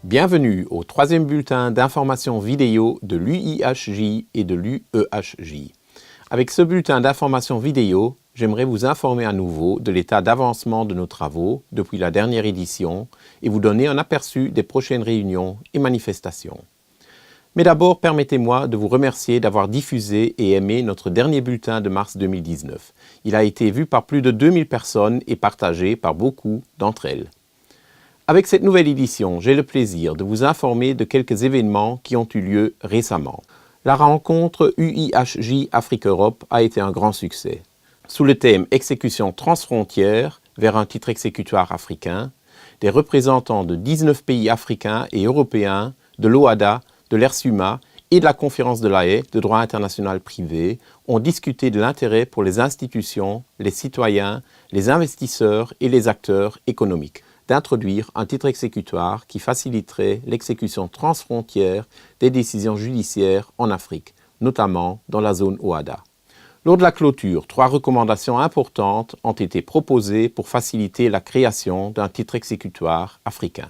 Bienvenue au troisième bulletin d'information vidéo de l'UIHJ et de l'UEHJ. Avec ce bulletin d'information vidéo, j'aimerais vous informer à nouveau de l'état d'avancement de nos travaux depuis la dernière édition et vous donner un aperçu des prochaines réunions et manifestations. Mais d'abord, permettez-moi de vous remercier d'avoir diffusé et aimé notre dernier bulletin de mars 2019. Il a été vu par plus de 2000 personnes et partagé par beaucoup d'entre elles. Avec cette nouvelle édition, j'ai le plaisir de vous informer de quelques événements qui ont eu lieu récemment. La rencontre UIHJ Afrique-Europe a été un grand succès. Sous le thème « Exécution transfrontière vers un titre exécutoire africain », des représentants de 19 pays africains et européens, de l'OHADA, de l'ERSUMA et de la Conférence de La Haye de droit international privé ont discuté de l'intérêt pour les institutions, les citoyens, les investisseurs et les acteurs économiques d'introduire un titre exécutoire qui faciliterait l'exécution transfrontière des décisions judiciaires en Afrique, notamment dans la zone OHADA. Lors de la clôture, 3 recommandations importantes ont été proposées pour faciliter la création d'un titre exécutoire africain.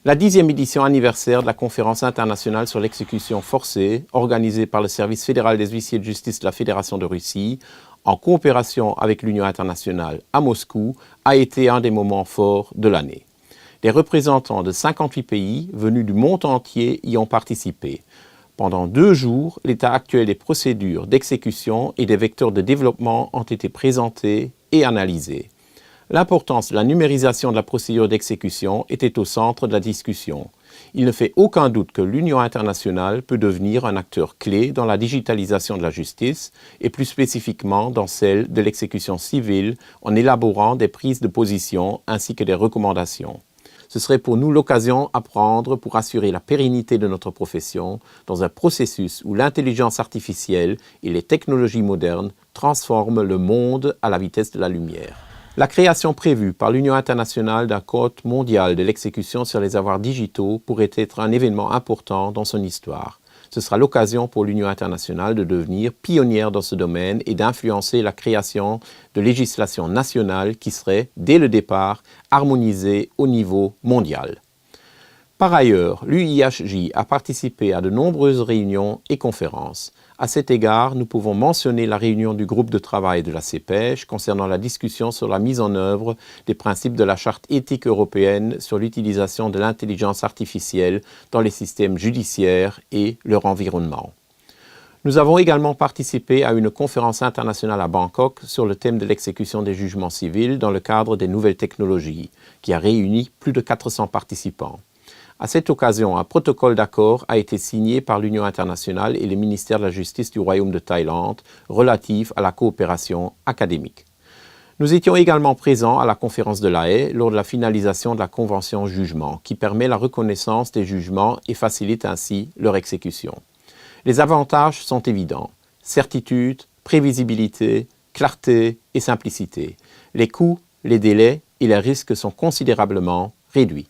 La 10e édition anniversaire de la Conférence internationale sur l'exécution forcée, organisée par le Service fédéral des huissiers de justice de la Fédération de Russie, en coopération avec l'Union internationale à Moscou, a été un des moments forts de l'année. Des représentants de 58 pays venus du monde entier y ont participé. Pendant 2 jours, l'état actuel des procédures d'exécution et des vecteurs de développement ont été présentés et analysés. L'importance de la numérisation de la procédure d'exécution était au centre de la discussion. Il ne fait aucun doute que l'Union internationale peut devenir un acteur clé dans la digitalisation de la justice et plus spécifiquement dans celle de l'exécution civile en élaborant des prises de position ainsi que des recommandations. Ce serait pour nous l'occasion à prendre pour assurer la pérennité de notre profession dans un processus où l'intelligence artificielle et les technologies modernes transforment le monde à la vitesse de la lumière. La création prévue par l'Union internationale d'un code mondial de l'exécution sur les avoirs digitaux pourrait être un événement important dans son histoire. Ce sera l'occasion pour l'Union internationale de devenir pionnière dans ce domaine et d'influencer la création de législation nationale qui serait, dès le départ, harmonisée au niveau mondial. Par ailleurs, l'UIHJ a participé à de nombreuses réunions et conférences. À cet égard, nous pouvons mentionner la réunion du groupe de travail de la CEPEJ concernant la discussion sur la mise en œuvre des principes de la Charte éthique européenne sur l'utilisation de l'intelligence artificielle dans les systèmes judiciaires et leur environnement. Nous avons également participé à une conférence internationale à Bangkok sur le thème de l'exécution des jugements civils dans le cadre des nouvelles technologies, qui a réuni plus de 400 participants. À cette occasion, un protocole d'accord a été signé par l'Union internationale et le ministère de la Justice du Royaume de Thaïlande relatif à la coopération académique. Nous étions également présents à la conférence de La Haye lors de la finalisation de la Convention jugement qui permet la reconnaissance des jugements et facilite ainsi leur exécution. Les avantages sont évidents: certitude, prévisibilité, clarté et simplicité. Les coûts, les délais et les risques sont considérablement réduits.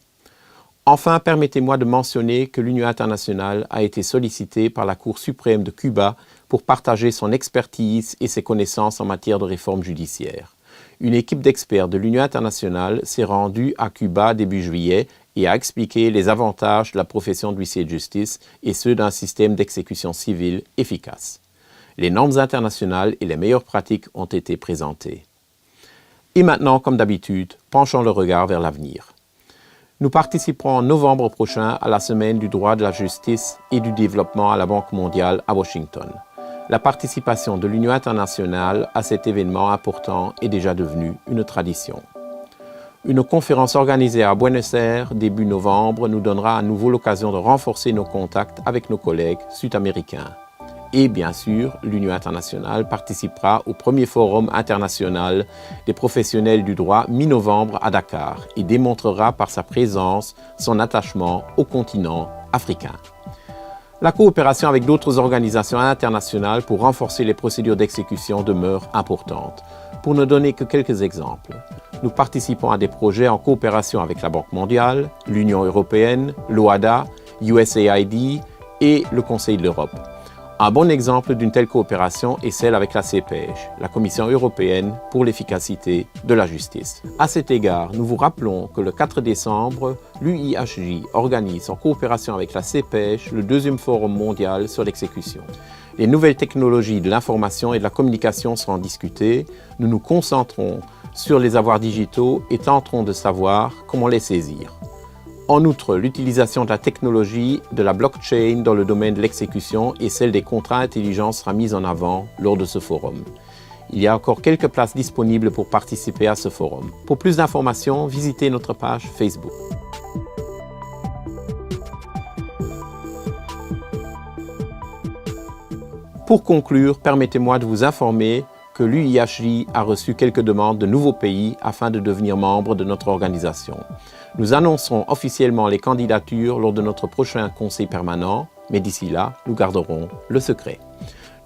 Enfin, permettez-moi de mentionner que l'Union internationale a été sollicitée par la Cour suprême de Cuba pour partager son expertise et ses connaissances en matière de réforme judiciaire. Une équipe d'experts de l'Union internationale s'est rendue à Cuba début juillet et a expliqué les avantages de la profession d'huissier de justice et ceux d'un système d'exécution civile efficace. Les normes internationales et les meilleures pratiques ont été présentées. Et maintenant, comme d'habitude, penchons le regard vers l'avenir. Nous participerons en novembre prochain à la Semaine du droit de la justice et du développement à la Banque mondiale à Washington. La participation de l'Union internationale à cet événement important est déjà devenue une tradition. Une conférence organisée à Buenos Aires début novembre nous donnera à nouveau l'occasion de renforcer nos contacts avec nos collègues sud-américains. Et bien sûr, l'Union internationale participera au premier forum international des professionnels du droit mi-novembre à Dakar et démontrera par sa présence son attachement au continent africain. La coopération avec d'autres organisations internationales pour renforcer les procédures d'exécution demeure importante. Pour ne donner que quelques exemples, nous participons à des projets en coopération avec la Banque mondiale, l'Union européenne, l'OHADA, USAID et le Conseil de l'Europe. Un bon exemple d'une telle coopération est celle avec la CPJ, la Commission européenne pour l'efficacité de la justice. À cet égard, nous vous rappelons que le 4 décembre, l'UIHJ organise en coopération avec la CPJ le 2e Forum mondial sur l'exécution. Les nouvelles technologies de l'information et de la communication seront discutées. Nous nous concentrons sur les avoirs digitaux et tenterons de savoir comment les saisir. En outre, l'utilisation de la technologie de la blockchain dans le domaine de l'exécution et celle des contrats intelligents sera mise en avant lors de ce forum. Il y a encore quelques places disponibles pour participer à ce forum. Pour plus d'informations, visitez notre page Facebook. Pour conclure, permettez-moi de vous informer que l'UIHJ a reçu quelques demandes de nouveaux pays afin de devenir membre de notre organisation. Nous annoncerons officiellement les candidatures lors de notre prochain conseil permanent, mais d'ici là, nous garderons le secret.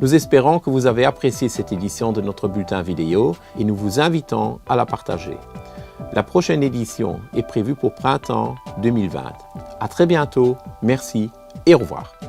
Nous espérons que vous avez apprécié cette édition de notre bulletin vidéo et nous vous invitons à la partager. La prochaine édition est prévue pour printemps 2020. À très bientôt, merci et au revoir.